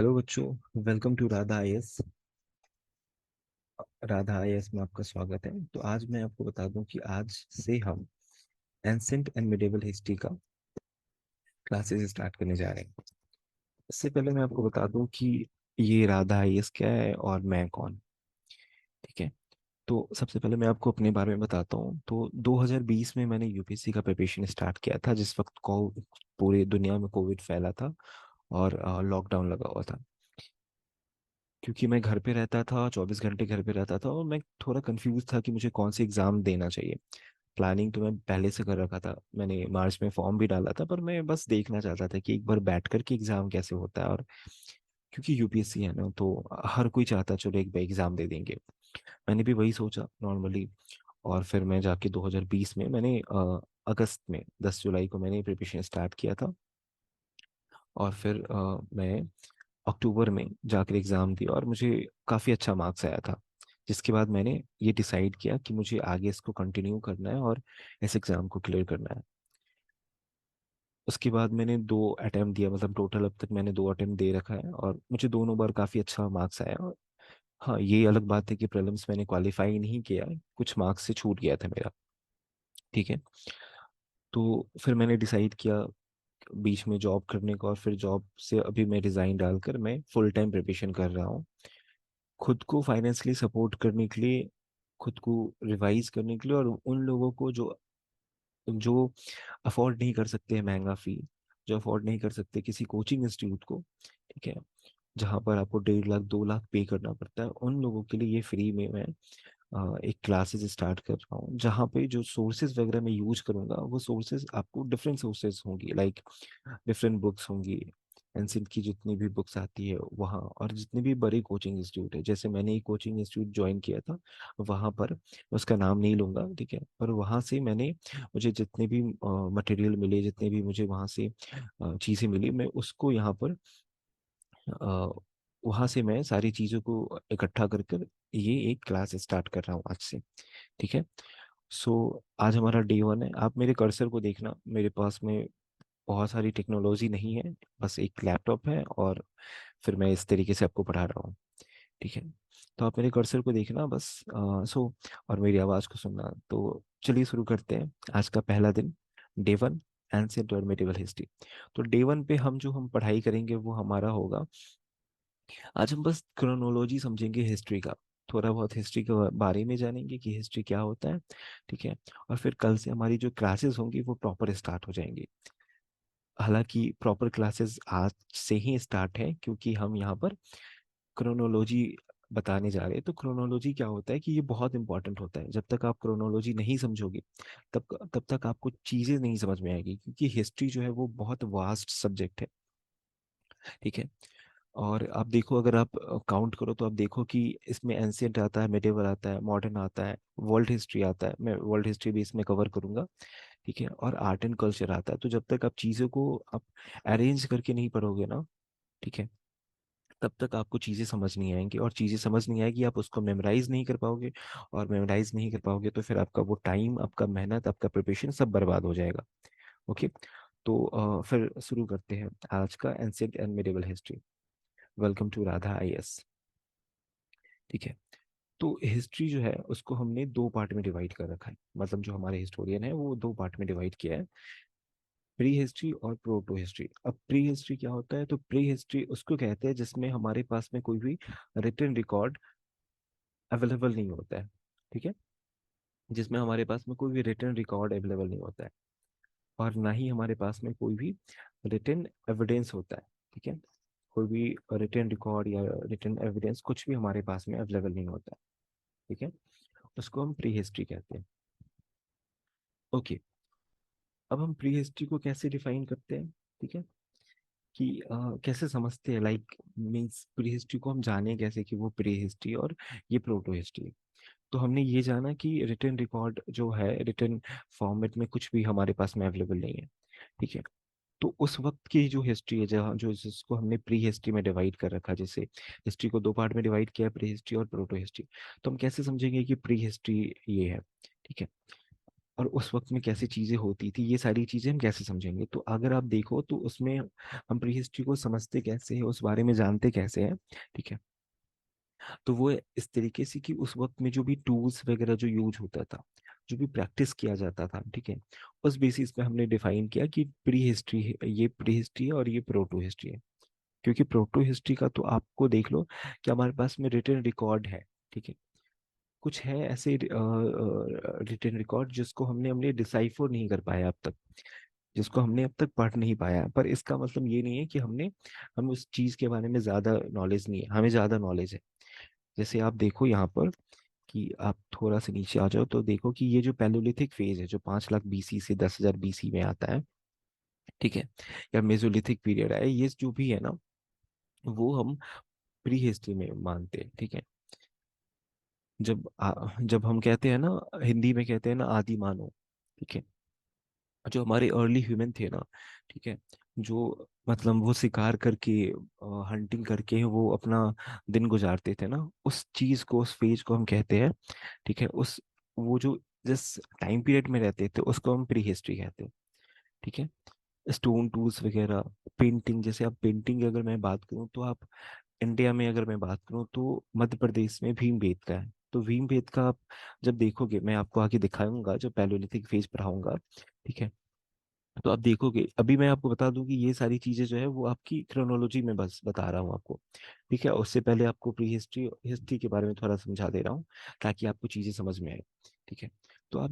Hello बच्चों। Welcome to Radha IAS. Radha IAS में आपका स्वागत है। तो आज मैं आपको बता दूं कि आज से हम एंसेंट एंड मिडेवल हिस्ट्री का क्लासेस स्टार्ट करने जा रहे हैं। इससे पहले मैं आपको बता दूं कि ये राधा आईएएस क्या है और मैं कौन। ठीक है। तो सबसे पहले मैं आपको अपने बारे में बताता हूँ। तो 2020 में मैंने यूपीएससी का प्रिपरेशन स्टार्ट किया था, जिस वक्त को पूरी दुनिया में कोविड फैला था और लॉकडाउन लगा हुआ था। क्योंकि मैं घर पे रहता था, 24 घंटे घर पे रहता था, और मैं थोड़ा कंफ्यूज था कि मुझे कौन सी एग्ज़ाम देना चाहिए। प्लानिंग तो मैं पहले से कर रखा था, मैंने मार्च में फॉर्म भी डाला था, पर मैं बस देखना चाहता था कि एक बार बैठ कर के एग्ज़ाम कैसे होता है। और क्योंकि यूपीएससी है ना, तो हर कोई चाहता है चलो एक बार एग्ज़ाम दे देंगे। मैंने भी वही सोचा नॉर्मली। और फिर मैं जाके 2020 में मैंने अगस्त में 10 जुलाई को मैंने प्रिपरेशन स्टार्ट किया था। और फिर मैं अक्टूबर में जाकर एग्ज़ाम दिया और मुझे काफ़ी अच्छा मार्क्स आया था। जिसके बाद मैंने ये डिसाइड किया कि मुझे आगे इसको कंटिन्यू करना है और इस एग्ज़ाम को क्लियर करना है। उसके बाद मैंने 2 अटेम्प्ट दिया, मतलब टोटल अब तक मैंने 2 अटेम्प्ट दे रखा है और मुझे दोनों बार काफ़ी अच्छा मार्क्स आया। और हाँ, ये अलग बात है कि प्रीलिम्स मैंने क्वालिफाई नहीं किया, कुछ मार्क्स से छूट गया था मेरा। ठीक है। तो फिर मैंने डिसाइड किया बीच में जॉब करने का, और फिर जॉब से अभी मैं रिज़ाइन डालकर मैं फुल टाइम प्रिपरेशन कर रहा हूँ, खुद को फाइनेंशियली सपोर्ट करने के लिए, खुद को रिवाइज करने के लिए, और उन लोगों को जो जो अफोर्ड नहीं कर सकते हैं महंगा फी, जो अफोर्ड नहीं कर सकते किसी कोचिंग इंस्टीट्यूट को। ठीक है। जहाँ पर आपको 1.5 लाख 2 लाख पे करना पड़ता है, उन लोगों के लिए ये फ्री में मैं एक क्लासेस स्टार्ट कर रहा हूँ, जहाँ पे जो सोर्सेज वगैरह मैं यूज करूँगा वो सोर्सेज आपको डिफरेंट सोर्सेज होंगी, लाइक डिफरेंट बुक्स होंगी। एनसीएल की जितनी भी बुक्स आती है वहाँ, और जितने भी बड़े कोचिंग इंस्टीट्यूट है, जैसे मैंने एक कोचिंग इंस्टीट्यूट ज्वाइन किया था, वहाँ पर मैं उसका नाम नहीं लूंगा, ठीक है, पर वहाँ से मैंने, मुझे जितने भी मटेरियल मिले, जितने भी मुझे वहाँ से चीज़ें मिली, मैं उसको यहाँ पर अ, वहाँ से मैं सारी चीज़ों को इकट्ठा कर कर ये एक क्लास स्टार्ट कर रहा हूँ आज से। ठीक है। सो आज हमारा डे 1 है। आप मेरे कर्सर को देखना, मेरे पास में बहुत सारी टेक्नोलॉजी नहीं है, बस एक लैपटॉप है, और फिर मैं इस तरीके से आपको पढ़ा रहा हूँ। ठीक है। तो आप मेरे कर्सर को देखना बस। और मेरी आवाज़ को सुनना। तो चलिए शुरू करते हैं आज का पहला दिन, डे 1, एंशिएंट और मिडिवल हिस्ट्री। तो डे 1 पे हम पढ़ाई करेंगे वो हमारा होगा, आज हम बस क्रोनोलॉजी समझेंगे हिस्ट्री का, थोड़ा बहुत हिस्ट्री के बारे में जानेंगे कि हिस्ट्री क्या होता है। ठीक है। और फिर कल से हमारी जो क्लासेस होंगी वो प्रॉपर स्टार्ट हो जाएंगी। हालांकि प्रॉपर क्लासेस आज से ही स्टार्ट है, क्योंकि हम यहाँ पर क्रोनोलॉजी बताने जा रहे हैं। तो क्रोनोलॉजी क्या होता है कि ये बहुत इंपॉर्टेंट होता है। जब तक आप क्रोनोलॉजी नहीं समझोगे, तब तक आपको चीज़ें नहीं समझ में आएगी, क्योंकि हिस्ट्री जो है वो बहुत वास्ट सब्जेक्ट है। ठीक है। और आप देखो, अगर आप काउंट करो तो आप देखो कि इसमें एंशियंट आता है, मिडिवल आता है, मॉडर्न आता है, वर्ल्ड हिस्ट्री आता है, मैं वर्ल्ड हिस्ट्री भी इसमें कवर करूंगा। ठीक है। और आर्ट एंड कल्चर आता है। तो जब तक आप चीज़ों को आप अरेंज करके नहीं पढ़ोगे ना, ठीक है, तब तक आपको चीज़ें समझ नहीं आएंगी, और चीज़ें समझ नहीं आएगी, आप उसको मेमोराइज नहीं कर पाओगे, और मेमोराइज नहीं कर पाओगे तो फिर आपका वो टाइम, आपका मेहनत, आपका प्रिपरेशन सब बर्बाद हो जाएगा। ओके। तो फिर शुरू करते हैं आज का ancient and medieval history. Welcome to Radha IAS. ठीक है। तो हिस्ट्री जो है उसको हमने 2 पार्ट में डिवाइड कर रखा है, मतलब जो हमारे हिस्टोरियन है वो 2 पार्ट में डिवाइड किया है, प्री हिस्ट्री और प्रोटो हिस्ट्री। अब प्री हिस्ट्री क्या होता है? तो प्री हिस्ट्री उसको कहते हैं जिसमें हमारे पास में कोई भी रिटन रिकॉर्ड अवेलेबल नहीं होता है। ठीक है। जिसमें हमारे पास में कोई भी रिटन रिकॉर्ड अवेलेबल नहीं होता है, और ना ही हमारे पास में कोई भी रिटन एविडेंस होता है। ठीक है। कोई भी रिटन रिकॉर्ड या रिटन एविडेंस कुछ भी हमारे पास में अवेलेबल नहीं होता है। ठीक है। उसको हम प्री हिस्ट्री कहते हैं। ओके। अब हम प्री हिस्ट्री को कैसे डिफाइन करते हैं? ठीक है। कि कैसे समझते हैं, लाइक मीन्स प्री हिस्ट्री को हम जाने कैसे कि वो प्री हिस्ट्री और ये प्रोटो हिस्ट्री। तो हमने ये जाना कि रिटन रिकॉर्ड जो है, रिटन फॉर्मेट में कुछ भी हमारे पास में अवेलेबल नहीं है। ठीक है। तो उस वक्त की जो हिस्ट्री है, जहाँ जो जिसको हमने प्री हिस्ट्री में डिवाइड कर रखा, जैसे हिस्ट्री को 2 पार्ट में डिवाइड किया, प्री हिस्ट्री और प्रोटो हिस्ट्री। तो हम कैसे समझेंगे कि प्री हिस्ट्री ये है? ठीक है। और उस वक्त में कैसी चीजें होती थी, ये सारी चीजें हम कैसे समझेंगे। तो अगर आप देखो तो उसमें हम प्री हिस्ट्री को समझते कैसे हैं, उस बारे में जानते कैसे हैं, ठीक है। तो वो इस तरीके से कि उस वक्त में जो भी टूल्स वगैरह जो यूज होता था, जो भी प्रैक्टिस किया जाता था, ठीक है, उस बेसिस पे हमने डिफाइन किया कि प्री हिस्ट्री है, ये प्री हिस्ट्री है और ये प्रोटो हिस्ट्री है। क्योंकि प्रोटो हिस्ट्री का तो आपको देख लो कि हमारे पास में रिटन रिकॉर्ड है, ठीक है। कुछ है ऐसे रिटन रिकॉर्ड जिसको हमने हमने डिसाइफर नहीं कर पाया अब तक, जिसको हमने अब तक पढ़ नहीं पाया। पर इसका मतलब ये नहीं है कि हम उस चीज के बारे में ज्यादा नॉलेज नहीं है, हमें ज्यादा नॉलेज है। जैसे आप देखो यहाँ पर कि आप थोड़ा सा नीचे आ जाओ तो देखो कि ये जो पैलोलिथिक फेज है जो 5 लाख BC से 10,000 BC में आता है, ठीक है, या मेसोलिथिक पीरियड है, ये जो भी है ना, वो हम प्री हिस्ट्री में मानते हैं, ठीक है। जब हम कहते हैं ना, हिंदी में कहते हैं ना आदि मानव, ठीक है, जो हमारे अर्ली ह्यूमन थे ना, ठीक है, जो मतलब वो शिकार करके हंटिंग करके वो अपना दिन गुजारते थे ना, उस चीज को, उस फेज को हम कहते हैं, ठीक है। उस वो जो जिस टाइम पीरियड में रहते थे उसको हम प्री हिस्ट्री कहते हैं, ठीक है। स्टोन टूल्स वगैरह, पेंटिंग, जैसे आप पेंटिंग अगर मैं बात करूं तो आप इंडिया में अगर मैं बात करूं तो मध्य प्रदेश में भीमबेटका है। तो भीमबेटका आप जब देखोगे, मैं आपको आगे दिखाऊंगा जब पैलोलिथिक फेज पढ़ाऊंगा, ठीक है। तो आप देखोगे, अभी मैं आपको बता दूं कि ये सारी चीजें जो है वो आपकी क्रोनोलॉजी में बस बता रहा हूँ आपको, ठीक है। उससे पहले आपको प्री हिस्ट्री हिस्ट्री के बारे में थोड़ा समझा दे रहा हूँ ताकि आपको चीजें समझ में आए, ठीक है। तो आप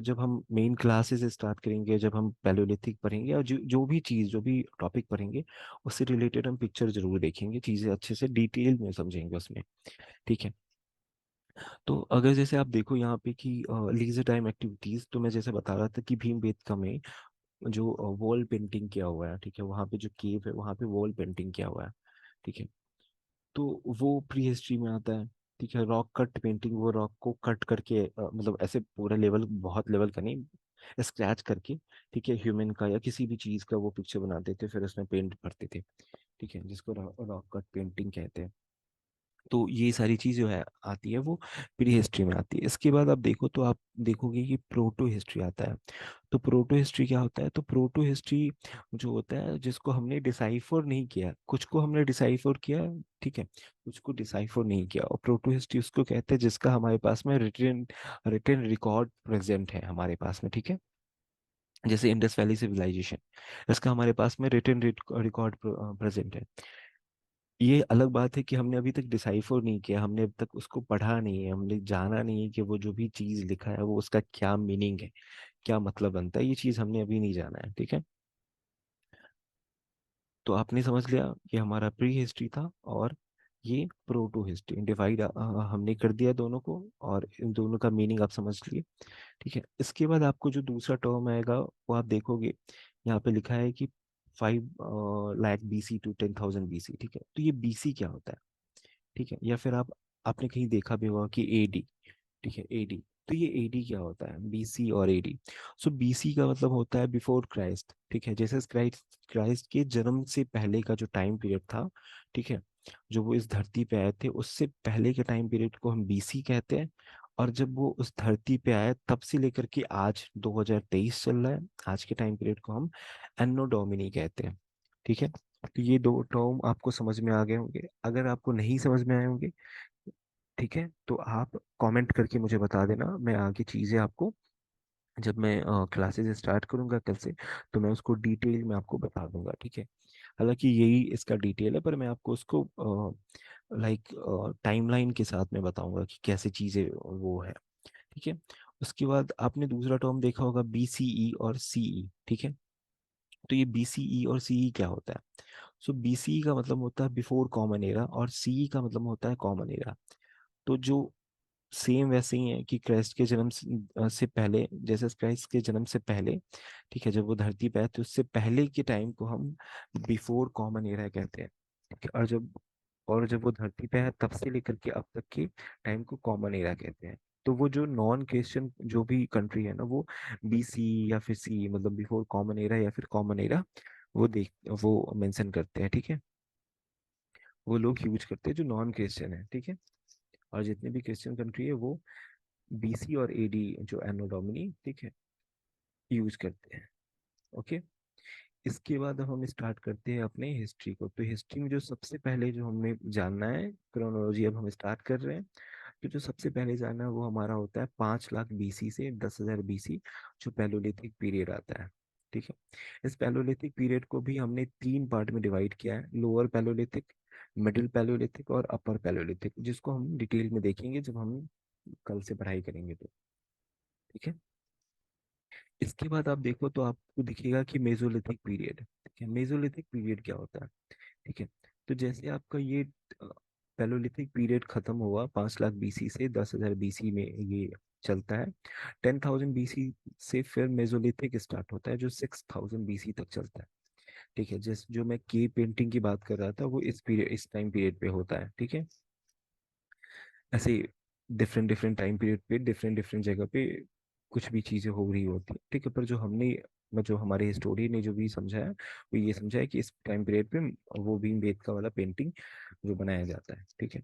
जब हम मेन क्लासेस स्टार्ट करेंगे, जब हम पैलोलिथिक पढ़ेंगे और जो भी चीज, जो भी टॉपिक पढ़ेंगे, उससे रिलेटेड हम पिक्चर जरूर देखेंगे, चीजें अच्छे से डिटेल में समझेंगे उसमें, ठीक है। तो अगर जैसे आप देखो यहाँ पे कि लीजर टाइम एक्टिविटीज, तो मैं जैसे बता रहा था कि भीमबेटका में जो वॉल पेंटिंग किया हुआ है, ठीक है, वहाँ पे जो केव है वहाँ पे वॉल पेंटिंग किया हुआ है, ठीक है। तो वो प्री हिस्ट्री में आता है, ठीक है। रॉक कट पेंटिंग, वो रॉक को कट करके मतलब ऐसे पूरा लेवल, बहुत लेवल का नहीं, स्क्रैच करके, ठीक है, ह्यूमन का या किसी भी चीज का वो पिक्चर बनाते थे, फिर उसमें पेंट करते थे, ठीक है, जिसको रॉक कट पेंटिंग कहते हैं। तो ये सारी चीज जो है आती है वो प्री हिस्ट्री में आती है। इसके बाद आप देखो तो आप देखोगे कि प्रोटो हिस्ट्री आता है। तो प्रोटो हिस्ट्री क्या होता है? तो प्रोटो हिस्ट्री जो होता है जिसको हमने डिसाइफर नहीं किया, कुछ को हमने डिसाइफर किया, ठीक है, कुछ को डिसाइफर नहीं किया। और प्रोटो हिस्ट्री उसको कहते हैं जिसका हमारे पास में रिटन रिटन रिकॉर्ड प्रेजेंट है हमारे पास में, ठीक है। जैसे इंडस वैली सिविलाइजेशन, इसका हमारे पास में रिटन रिकॉर्ड प्रेजेंट है। ये अलग बात है कि हमने अभी तक डिसाइफर नहीं किया, हमने अब तक उसको पढ़ा नहीं है, हमने जाना नहीं है कि वो जो भी चीज लिखा है वो उसका क्या मीनिंग है, क्या मतलब बनता है, ये चीज हमने अभी नहीं जाना है, ठीक है। तो आपने समझ लिया कि हमारा प्री हिस्ट्री था और ये प्रोटो हिस्ट्री, डिवाइड हमने कर दिया दोनों को, और इन दोनों का मीनिंग आप समझ लिए, ठीक है। इसके बाद आपको जो दूसरा टर्म आएगा वो आप देखोगे, यहाँ पे लिखा है कि 5 लाख BC to 10,000 BC, ठीक है। तो ये बीसी क्या होता है, ठीक है, या फिर आप आपने कहीं देखा भी होगा कि एडी, ठीक है, एडी। तो ये एडी क्या होता है, बीसी और एडी? सो बीसी का मतलब होता है बिफोर क्राइस्ट, ठीक है, जैसे क्राइस्ट क्राइस्ट के जन्म से पहले का जो टाइम पीरियड था, ठीक है, जो वो इस धरती पे आए थे उससे पहले के टाइम पीरियड को हम बीसी कहते हैं। और जब वो उस धरती पे आए तब से लेकर के आज 2023 चल रहा है, आज के टाइम पीरियड को हम एनो डोमिनी कहते हैं, ठीक है। तो ये दो टर्म आपको समझ में आ गए होंगे। अगर आपको नहीं समझ में आए होंगे, ठीक है, तो आप कमेंट करके मुझे बता देना, मैं आगे चीज़ें आपको जब मैं क्लासेस स्टार्ट करूंगा कल से, तो मैं उसको डिटेल में आपको बता दूंगा, ठीक है। हालांकि यही इसका डिटेल है, पर मैं आपको उसको लाइक टाइमलाइन के साथ में बताऊंगा कि कैसे चीज़ें वो है, ठीक है। उसके बाद आपने दूसरा टर्म देखा होगा बीसीई और सीई, ठीक है। तो ये बीसीई और सीई क्या होता है? सो बीसीई का मतलब होता है बिफोर कॉमन एरा और सीई का मतलब होता है कॉमन एरा। तो जो सेम वैसे ही है कि क्राइस्ट के जन्म से पहले, जैसे क्राइस्ट के जन्म से पहले, ठीक है, जब वो धरती पे आए तो उससे पहले के टाइम को हम बिफोर कॉमन एरा कहते हैं, ठीक है। और जब वो धरती पे है तब से लेकर के अब तक के टाइम को कॉमन एरा कहते हैं। तो वो जो नॉन क्रिश्चियन जो भी कंट्री है ना, वो बीसी या फिर सी मतलब बिफोर कॉमन एरा या फिर कॉमन एरा वो देख वो मेंशन करते हैं, ठीक है। वो लोग यूज करते हैं जो नॉन क्रिश्चियन है, ठीक है। और जितने भी क्रिश्चियन कंट्री है वो बीसी और एडी जो एनो डोमिनी, ठीक है, यूज करते हैं। ओके। इसके बाद अब हम स्टार्ट करते हैं अपने हिस्ट्री को। तो हिस्ट्री में जो सबसे पहले जो हमें जानना है, क्रोनोलॉजी अब हम स्टार्ट कर रहे हैं। तो जो सबसे पहले जानना है वो हमारा होता है 5 लाख बीसी से 10,000 बीसी, जो पैलोलिथिक पीरियड आता है। ठीक है। इस पैलोलिथिक पीरियड को भी हमने 3 पार्ट में डिवाइड किया है, लोअर पैलोलिथिक, मिडिल पैलोलिथिक और अपर पैलोलिथिक, जिसको हम डिटेल में देखेंगे जब हम कल से पढ़ाई करेंगे तो। ठीक है। इसके बाद आप देखो तो आपको दिखेगा कि मेसोलिथिक पीरियड। ठीक है, मेसोलिथिक पीरियड क्या होता है? ठीक है। तो जैसे आपका ये पैलोलिथिक पीरियड खत्म हुआ 5 लाख बीसी से 10,000 बीसी में, ये चलता है 10,000 बीसी से। फिर मेसोलिथिक स्टार्ट होता है जो 6,000 बीसी तक चलता है। ठीक है। जिस जो मैं के पेंटिंग की बात कर रहा था वो इस पीरियड, इस टाइम पीरियड पे होता है। ठीक है। ऐसे डिफरेंट डिफरेंट टाइम पीरियड पे डिफरेंट डिफरेंट जगह पे कुछ भी चीजें हो रही होती है। ठीक है। पर जो हमने, जो हमारे हिस्टोरियन ने जो भी समझा है वो ये समझा है कि इस टाइम पीरियड पे वो भीमबेटका वाला पेंटिंग जो बनाया जाता है। ठीक है।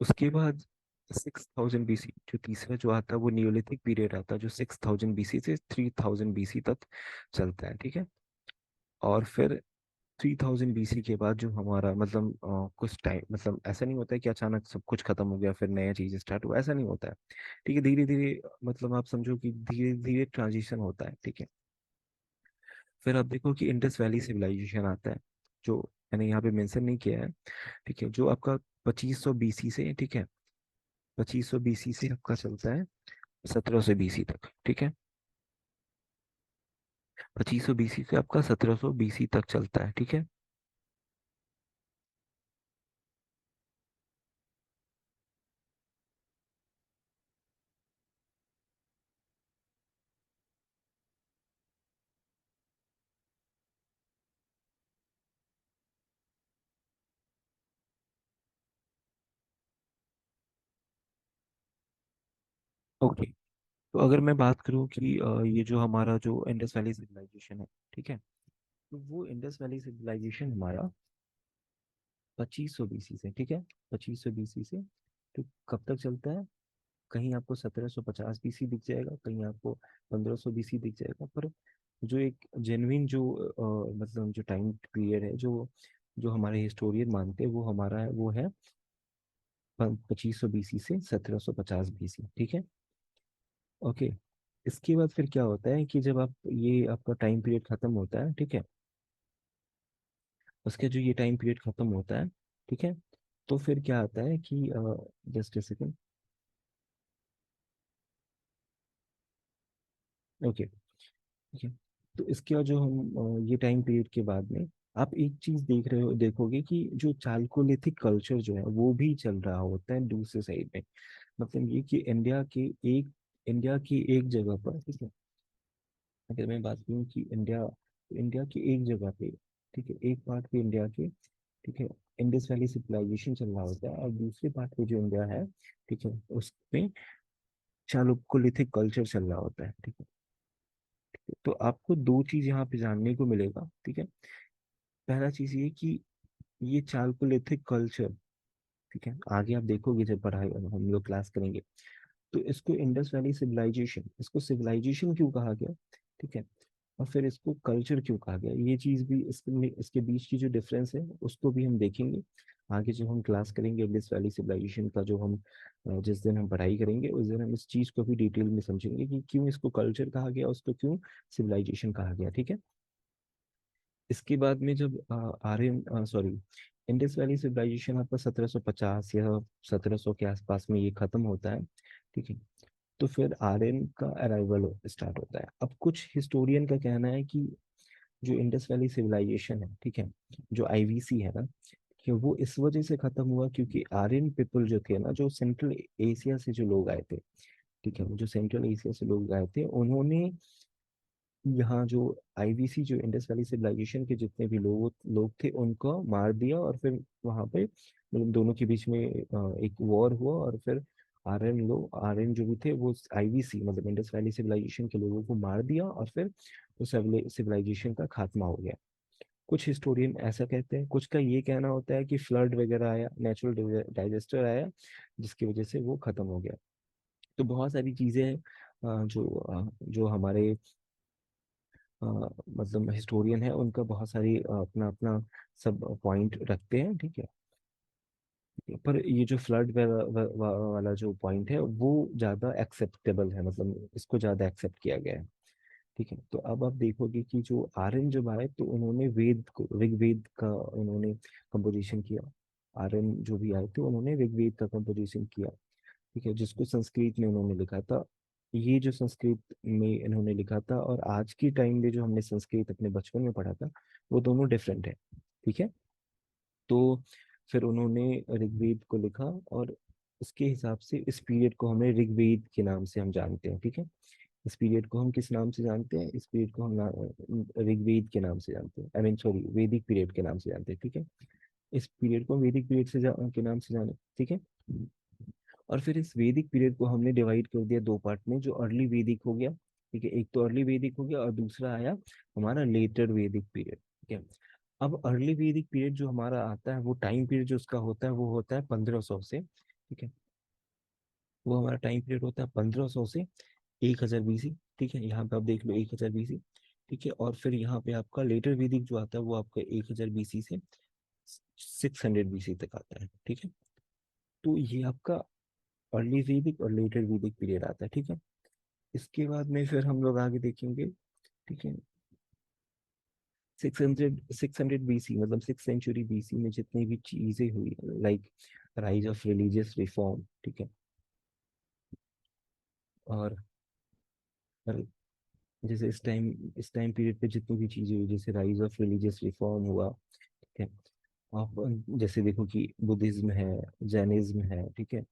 उसके बाद 6,000 बीसी, जो तीसरा जो आता है वो नियोलिथिक पीरियड आता है, जो 6,000 बीसी से 3,000 बीसी तक चलता है। ठीक है। और फिर 3,000 बीसी के बाद जो हमारा मतलब कुछ टाइम, मतलब ऐसा नहीं होता है कि अचानक सब कुछ खत्म हो गया फिर नया चीज स्टार्ट हुआ, ऐसा नहीं होता है। ठीक है। धीरे धीरे, मतलब आप समझो कि धीरे धीरे ट्रांजिशन होता है। ठीक है। फिर आप देखो कि इंडस वैली सिविलाइजेशन आता है, जो मैंने यहाँ पे मेंशन नहीं किया है। ठीक है। जो आपका 2500 बीसी से, ठीक है, 2500 बीसी से आपका चलता है 1700 बीसी तक। ठीक है। 2500 बीसी से आपका 1700 बीसी तक चलता है। ठीक है। ओके। तो अगर मैं बात करूं कि ये जो हमारा जो इंडस वैली सिविलाइजेशन है, ठीक है, तो वो इंडस वैली सिविलाइजेशन हमारा 2500 बीसी से, ठीक है, 2500 बीसी से तो कब तक चलता है? कहीं आपको 1750 बीसी दिख जाएगा, कहीं आपको 1500 बीसी दिख जाएगा, पर जो एक जेन्युइन जो मतलब जो टाइम पीरियड है, जो जो हमारे हिस्टोरियन मानते हैं वो हमारा है, वो है 2500 बीसी से 1750 बीसी। ठीक है। ओके। इसके बाद फिर क्या होता है कि जब आप ये आपका टाइम पीरियड खत्म होता है, ठीक है, उसके जो ये टाइम पीरियड खत्म होता है, ठीक है, तो फिर क्या आता है कि जस्ट ए सेकेंड। ओके। ठीक है। तो इसके बाद जो हम ये टाइम पीरियड के बाद में आप एक चीज देख रहे हो, देखोगे कि जो चालकोलिथिक कल्चर जो है वो भी चल रहा होता है दूसरे साइड में। मतलब ये कि इंडिया की एक जगह पर, ठीक है, अगर मैं बात करूँ कि इंडिया की एक जगह पे, ठीक है, एक पार्ट पे इंडिया के, ठीक है, इंडस वैली सिविलाइजेशन चल रहा होता है, और दूसरे पार्ट पे जो इंडिया है, ठीक है, उसमें चालुक्यलिथिक कल्चर चल रहा होता है। ठीक है। तो आपको दो चीज यहाँ पे जानने को मिलेगा। ठीक है। पहला चीज ये कि ये चालुक्यलिथिक कल्चर, ठीक है, आगे आप देखोगे जब पढ़ाई हम लोग क्लास करेंगे, तो इसको इंडस वैली सिविलाइजेशन, इसको सिविलाइजेशन क्यों कहा गया? ठीक है। और फिर इसको कल्चर क्यों कहा गया, ये चीज भी इसके बीच की जो डिफरेंस है उसको भी हम देखेंगे आगे जब हम क्लास करेंगे इंडस वैली सिविलाइजेशन का। जो हम जिस दिन हम पढ़ाई करेंगे उस दिन हम इस चीज को भी डिटेल में समझेंगे कि क्यों इसको कल्चर कहा गया, उसको क्यों सिविलाइजेशन कहा गया। ठीक है। इसके बाद में जब Aryan, sorry, Indus valley civilisation आपका 1750 या 1700 के आसपास में ये खत्म होता है। ठीक है। तो फिर आर्यन का अराइवल स्टार्ट होता है। अब कुछ हिस्टोरियन का कहना है कि जो इंडस वैली सिविलाइजेशन है, ठीक है, जो आईवीसी है ना, कि वो इस वजह से खत्म हुआ क्योंकि आर्यन पीपल जो थे ना, जो सेंट्रल एशिया से जो लोग आए थे, ठीक है, जो सेंट्रल एशिया से लोग आए थे, उन्होंने यहाँ जो आईवीसी, जो इंडस वैली सिविलाइजेशन के जितने भी लोग लोग थे उनको मार दिया, और फिर वहां पे मतलब दोनों के बीच में एक वॉर हुआ, और फिर आर्यन जो भी थे वो आईवीसी मतलब इंडस वैली सिविलाइजेशन के लोगों को मार दिया, और फिर उस सिविलाइजेशन का खात्मा हो गया। कुछ हिस्टोरियन ऐसा कहते हैं, कुछ का ये कहना होता है कि फ्लड वगैरह आया, नेचुरल डाइजेस्टर आया, जिसकी वजह से वो खत्म हो गया। तो बहुत सारी चीजें हैं जो हमारे मतलब हिस्टोरियन है, उनका बहुत सारी अपना अपना सब पॉइंट रखते हैं, ठीक है। पर ये जो फ्लड वाला जो पॉइंट है वो ज्यादा एक्सेप्टेबल है, मतलब इसको ज्यादा एक्सेप्ट किया गया है, ठीक है। तो अब आप देखोगे कि जो आर्यन जब आए तो उन्होंने वेद को, ऋग्वेद का उन्होंने कंपोजिशन किया। आर्यन जो भी आए थे उन्होंने ऋग्वेद का कंपोजिशन किया, ठीक है, जिसको संस्कृत में उन्होंने लिखा था। ये जो संस्कृत में इन्होंने लिखा था और आज की टाइम में जो हमने संस्कृत अपने बचपन में पढ़ा था, वो दोनों डिफरेंट है, ठीक है। तो फिर उन्होंने ऋग्वेद को लिखा, और उसके हिसाब से इस पीरियड को हमें ऋग्वेद के नाम से हम जानते हैं, ठीक है। इस पीरियड को हम किस नाम से जानते हैं? इस पीरियड को हम ऋग्वेद के नाम से जानते हैं, आई मीन सॉरी, वैदिक पीरियड के नाम से जानते हैं, ठीक है। इस पीरियड को वैदिक पीरियड के नाम से जाने, ठीक है। और फिर इस वैदिक पीरियड को हमने डिवाइड कर दिया दो पार्ट में, जो अर्ली वैदिक हो गया, ठीक है, एक तो अर्ली वैदिक हो गया और दूसरा आया हमारा लेटर वैदिक पीरियड, ठीक है। अब अर्ली वैदिक पीरियड जो हमारा आता है, वो टाइम पीरियड जो उसका होता है वो होता है 1500 से, ठीक है। वो हमारा टाइम पीरियड होता है 1500 से 1000 BC, ठीक है। यहाँ पे आप देख लो 1000 BC, ठीक है। और फिर यहाँ पे आपका लेटर वैदिक जो आता है वो आपका 1000 BC से 600 BC तक आता है, ठीक है। तो ये आपका अर्ली वैदिक और लेटर वैदिक पीरियड आता है, ठीक है। इसके बाद में फिर हम लोग आगे देखेंगे, ठीक है। 600 BC मतलब 6th century BC में जितनी भी चीजें हुई, like rise of religious reform, ठीक है। और और जैसे इस टाइम पीरियड पे जितनी भी चीजें हुई, जैसे राइज ऑफ रिलीजियस रिफॉर्म हुआ, ठीक है। आप जैसे देखो कि बुद्धिज्म है, जैनिज्म है, ठीक है,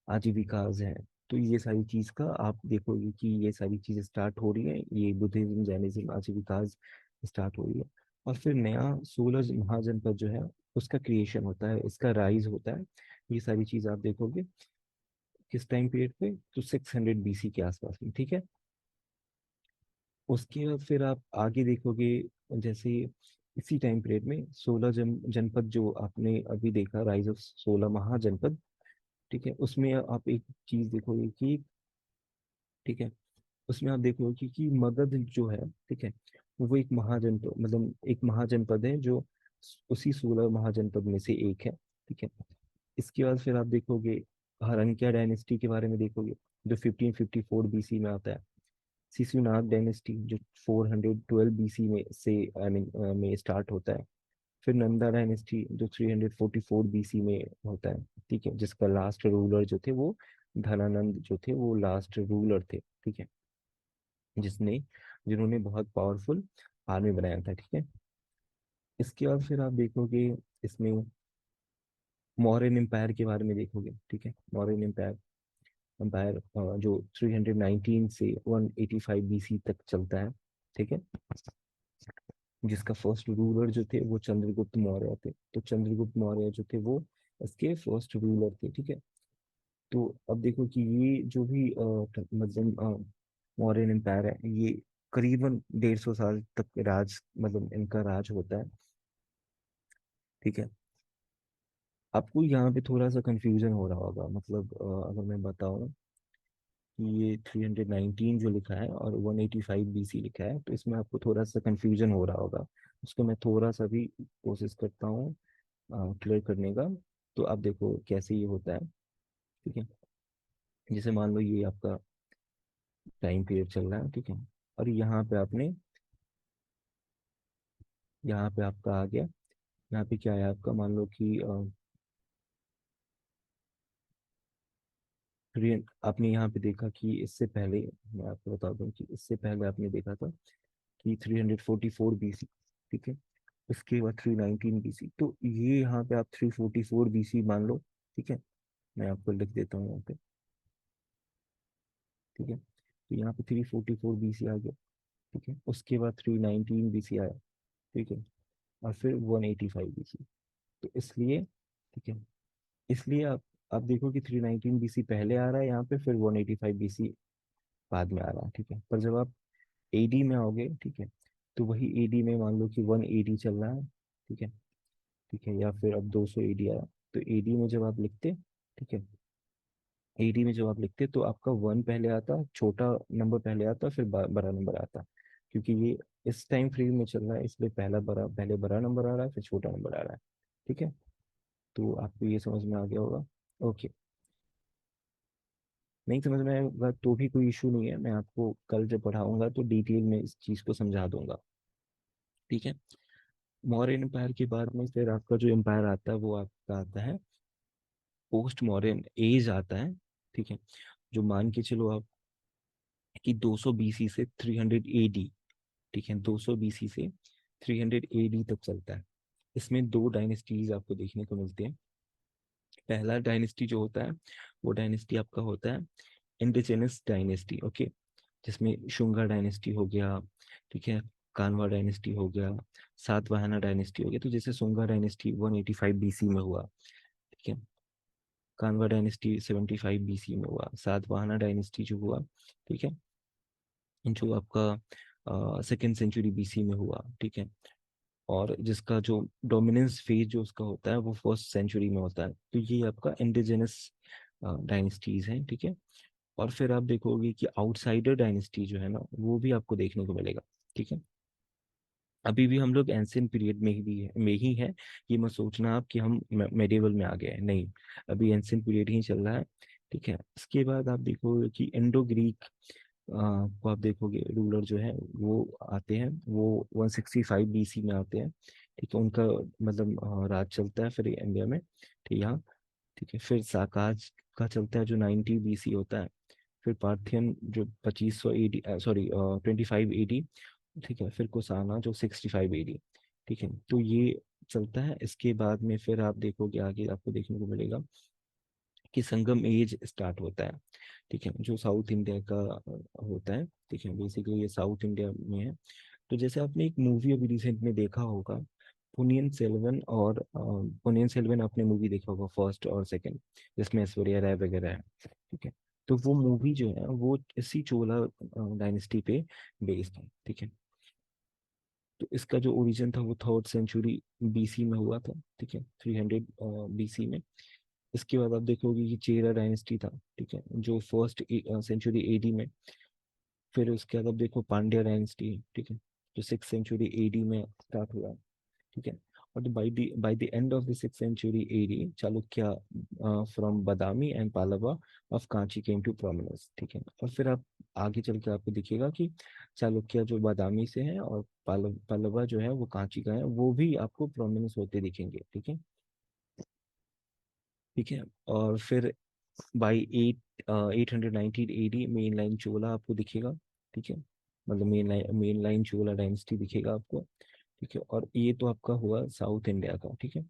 आजीविकाज है। तो ये सारी चीज का आप देखोगे कि ये सारी चीजें स्टार्ट हो रही है, ये बुद्धिज्म, जैनिज्म, आजीविकाज स्टार्ट हो रही है। और फिर नया 16 महाजनपद जो है उसका क्रिएशन होता है, इसका राइज होता है। ये सारी चीज आप देखोगे किस टाइम पीरियड पे, तो 600 BC के आसपास में, ठीक है। उसके बाद फिर आप आगे देखोगे, जैसे इसी टाइम पीरियड में 16 जनपद जो आपने अभी देखा, राइज ऑफ 16 महाजनपद, ठीक है। उसमें आप एक चीज देखोगे कि, ठीक है, उसमें आप देखोगे कि मगध जो है, ठीक है, वो एक महाजनपद, मतलब एक महाजनपद है जो उसी 16 महाजनपद में से एक है, ठीक है। इसके बाद फिर आप देखोगे हरंक्या डायनेस्टी के बारे में देखोगे, जो 1554 BC में आता है। सिसुनाग डायनेस्टी जो 412 BC में से, आई मीन में स्टार्ट होता है। फिर नंदा डायनेस्टी जो 344 BC में होता है, ठीक है, जिसका लास्ट रूलर जो थे वो धनानंद जो थे, वो लास्ट रूलर थे, ठीक है, जिसने जिन्होंने बहुत पावरफुल आर्मी बनाया था, ठीक है। इसके बाद फिर आप देखोगे इसमें मौर्यन एम्पायर के बारे में देखोगे, ठीक है। मौर्यन एम्पायर जो 319 से 185 BC तक चलता है, ठीक है, जिसका फर्स्ट रूलर जो थे वो चंद्रगुप्त मौर्य थे। तो चंद्रगुप्त मौर्य जो थे वो इसके फर्स्ट रूलर थे, ठीक है। तो अब देखो कि ये जो भी मतलब मौर्यन एम्पायर है, ये करीबन 150 साल तक राज, मतलब इनका राज होता है, ठीक है। आपको यहाँ पे थोड़ा सा कंफ्यूजन हो रहा होगा, मतलब अगर मैं बताऊं कि ये 319 जो लिखा है और 185 BC लिखा है, तो इसमें आपको थोड़ा सा कंफ्यूजन हो रहा होगा। उसको मैं थोड़ा सा भी कोशिश करता हूँ क्लियर करने का। तो आप देखो कैसे ये होता है, ठीक है। जैसे मान लो ये आपका टाइम पीरियड चल रहा है, ठीक है। और यहाँ पे आपका आ गया, यहाँ पे क्या है आपका, मान लो कि आपने यहाँ पे देखा कि इससे पहले, मैं आपको बता दूं कि इससे पहले आपने देखा था कि 344 BC, ठीक है। उसके बाद 319 BC, तो ये यहाँ पे आप 344 BC मान लो, ठीक है। मैं आपको लिख देता हूँ यहाँ पे, ठीक है। तो यहाँ पे 344 BC आ गया, ठीक है। उसके बाद 319 BC आया, ठीक है। और फिर 185 BC। तो इसलिए, ठीक है, इसलिए आप देखो कि 319 BC पहले आ रहा है यहाँ पे, फिर 185 BC बाद में आ रहा है, ठीक है। पर जब आप AD में आओगे, ठीक है, तो वही एडी में मान लो कि 1 एडी चल रहा है, ठीक है। ठीक है, या फिर अब 200 एडी आया, तो एडी में जब आप लिखते, ठीक है, एडी में जब आप लिखते तो आपका 1 पहले आता, छोटा नंबर पहले आता, फिर बड़ा नंबर आता, क्योंकि ये इस टाइम फ्रेम में चल रहा है, इसलिए पहले बड़ा नंबर आ रहा है, फिर छोटा नंबर आ रहा है। ठीक है, तो आपको ये समझ में आ गया होगा। ओके, नहीं समझ में आएगा तो भी कोई इशू नहीं है, मैं आपको कल जब पढ़ाऊंगा तो डिटेल में इस चीज़ को समझा दूंगा। ठीक है, मौर्य एम्पायर के बाद में फिर आपका जो एम्पायर आता है वो आपका आता है पोस्ट मॉडर्न एज आता है। ठीक है, जो मान के चलो आप कि 200 बीसी से 300 एडी, ठीक है, 200 बीसी से 300 एडी तक चलता है। इसमें दो डायनेस्टीज आपको देखने को मिलते हैं। पहला डायनेस्टी जो होता है वो डायनेस्टी आपका होता है इंडिजिनस डायनेस्टी, ओके, जिसमें शुंगा डायनेस्टी हो गया, ठीक है, कानवा डायनेस्टी हो गया, सातवाहना डायनेस्टी हो गया। तो जैसे शुंगा डायनेस्टी 185 बीसी में हुआ, ठीक है, कानवा डायनेस्टी 75 बीसी में हुआ, सातवाहना डायनेस्टी जो हुआ, ठीक है, जो आपका 2nd सेंचुरी बीसी में हुआ, ठीक है, और जिसका जो डोमिनेंस फेज जो उसका होता है वो 1st सेंचुरी में होता है। तो ये आपका इंडिजिनस डायनेस्टीज हैं, ठीक है। और फिर आप देखोगे कि आउटसाइडर डायनेस्टी जो है ना वो भी आपको देखने को मिलेगा। ठीक है, अभी भी हम लोग एंशियंट पीरियड में ही है, ये मत सोचना आप कि हम मेडिवल में आ गए हैं, नहीं, अभी एंशियंट पीरियड ही चल रहा है। ठीक है, इसके बाद आप देखोगे कि इंडो ग्रीक को आप देखोगे रूलर जो है वो आते हैं, वो 165 बीसी में आते हैं। ठीक है, उनका मतलब राज चलता है फिर इंडिया में, ठीक है, यहाँ। ठीक है, फिर साकाज का चलता है जो 90 बीसी होता है। फिर पार्थियन जो 2500 एडी, सॉरी 25 एडी। ठीक है, फिर कुसाना जो 65 एडी। ठीक है, तो ये चलता है। इसके बाद में फिर आप देखोगे आगे आपको देखने को मिलेगा कि संगम एज स्टार्ट होता है। ठीक है, जो साउथ इंडिया का होता है। ठीक है, बेसिकली ये साउथ इंडिया में है। तो जैसे आपने एक मूवी अभी रिसेंट में देखा होगा, पुनियन सेल्वन, और पुनियन सेल्वन आपने मूवी देखा होगा फर्स्ट और सेकंड, जिसमें ऐश्वर्या राय वगैरह है। ठीक है, तो वो मूवी जो है वो इसी चोला डायनेस्टी पे बेस्ड है। ठीक है, तो इसका जो ओरिजिन था वो 3rd सेंचुरी बीसी में हुआ था। ठीक है, 300 बीसी में। इसके बाद आप देखोगे कि चेरा डायनेस्टी था, ठीक है, जो 1st सेंचुरी एडी में। फिर उसके बाद आप देखो पांड्या डायनेस्टी, ठीक है, जो 6th सेंचुरी एडी में स्टार्ट हुआ। ठीक है, और by the end of the 6th century AD Chalukya from Badami and Pallava of Kanchi came to prominence. ठीक है, और फिर आप आगे चल के आपको दिखेगा कि चालुक्य जो बादामी से है और पल्लवा जो है वो कांची का है, वो भी आपको प्रोमिनेंस होते दिखेंगे। ठीक है, ठीक है, और फिर बाई 819 एडी मेन लाइन चोला आपको दिखेगा। ठीक है, मतलब मेन लाइन चोला डायनेस्टी दिखेगा आपको। ठीक है, और ये तो आपका हुआ साउथ इंडिया का। ठीक है,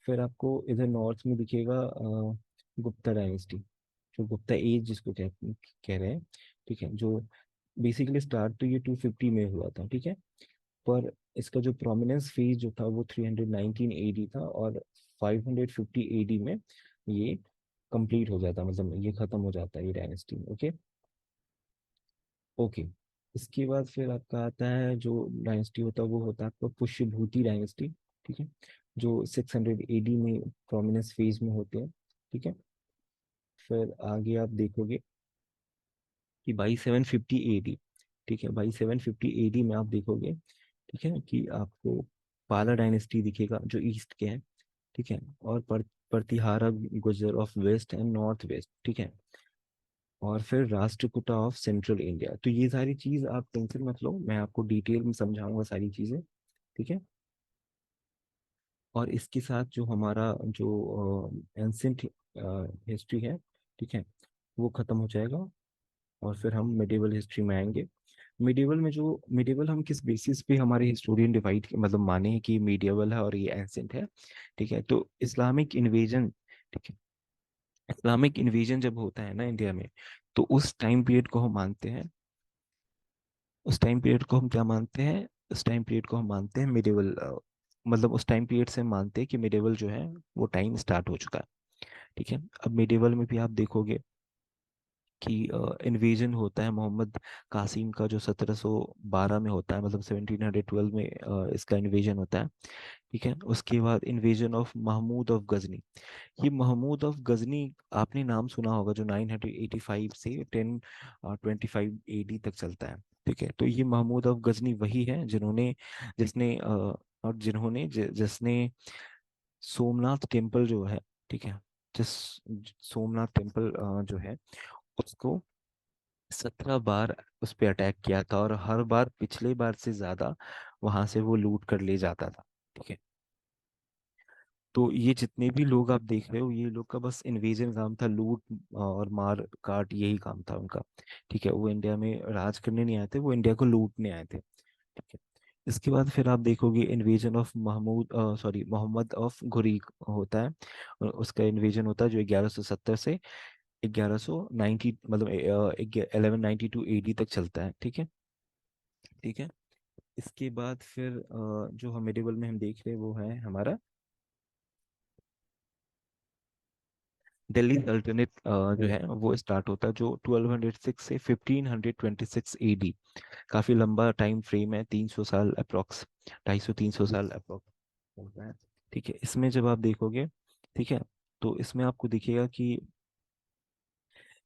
फिर आपको इधर नॉर्थ में दिखेगा गुप्ता डायनेस्टी, जो गुप्ता एज जिसको कह रहे हैं। ठीक है, जो बेसिकली स्टार्ट तो ये 250 में हुआ था। ठीक है, पर इसका जो प्रोमिनेंस फेज जो था वो 319 एडी था, और 550 एडी में ये कंप्लीट हो जाता, मतलब ये खत्म हो जाता है ये डायनेस्टी। ओके, ओके, इसके बाद फिर आपका आता है जो डायनेस्टी होता है वो होता है आपका पुष्यभूति डायनेस्टी। ठीक है, जो 600 एडी में प्रोमिनेंस फेज में होते हैं। ठीक है, फिर आगे आप देखोगे कि बाई 750 एडी, ठीक है, बाई 750 एडी में आप देखोगे, ठीक है, कि आपको पाला डायनेस्टी दिखेगा जो ईस्ट के हैं। ठीक है, और Pratihara Gurjara of west and north west. ठीक है, और फिर राष्ट्रकूटा ऑफ सेंट्रल इंडिया। तो ये सारी चीज आप टेंशन मत लो, मैं आपको डिटेल में समझाऊंगा सारी चीजें। ठीक है, और इसके साथ जो हमारा जो एंसेंट हिस्ट्री है, ठीक है, वो खत्म हो जाएगा, और फिर हम मिडिवल हिस्ट्री में आएंगे। मिडिवल हम किस बेसिस पे हमारे हिस्टोरियन डिवाइड मतलब माने हैं कि मिडिवल है और ये एंसेंट है। ठीक है, तो इस्लामिक इन्वेजन, ठीक है, इस्लामिक इन्वेजन जब होता है ना इंडिया में, तो उस टाइम पीरियड को हम मानते हैं, उस टाइम पीरियड को हम क्या मानते हैं, उस टाइम पीरियड को हम मानते हैं मिडिवल, मतलब उस टाइम पीरियड से हम मानते हैं कि मिडिवल जो है वो टाइम स्टार्ट हो चुका है। ठीक है, अब मिडिवल में भी आप देखोगे कि इन्वेजन होता है मोहम्मद कासिम का, जो 1712 में होता है, मतलब 1712 में इसका इन्वेजन होता है। ठीक है, उसके बाद invasion of Mahmud of Ghazni. ये महमूद ऑफ गजनी, आपने नाम सुना होगा, जो 985 से 1025 AD तक चलता है। ठीक है, तो ये महमूद ऑफ गजनी वही है जिन्होंने जिसने और जिन्होंने जिसने सोमनाथ टेम्पल जो है, ठीक है, जिस सोमनाथ टेम्पल जो है उसको 17 बार उस पे अटैक किया था, और हर बार पिछले बार से ज्यादा वहां से वो लूट कर ले जाता था। ठीक है, तो ये जितने भी लोग आप देख रहे हो, ये लोग का बस इन्वेजन काम था, लूट और मार काट, यही काम था उनका। ठीक है, वो इंडिया में राज करने नहीं आए थे, वो इंडिया को लूटने आए थे। ठीक है, इसके बाद फिर आप देखोगे invasion of Mahmud, sorry, Muhammad of Ghuri होता है। और उसका इन्वेजन होता है जो 1170 से 1190, मतलब 1192 AD तक चलता है। ठीक है। ठीक है, इसके बाद फिर जो हम मेडिवल में हम देख रहे हैं वो है हमारा दिल्ली सल्तनत। जो है वो स्टार्ट होता है जो 1206 से 1526 AD। काफी लंबा टाइम फ्रेम है, 300 साल अप्रोक्स, 250 300 साल अप्रोक्स होता है। ठीक है, इसमें जब आप देखोगे, ठीक है, तो इसमें आपको दिखेगा कि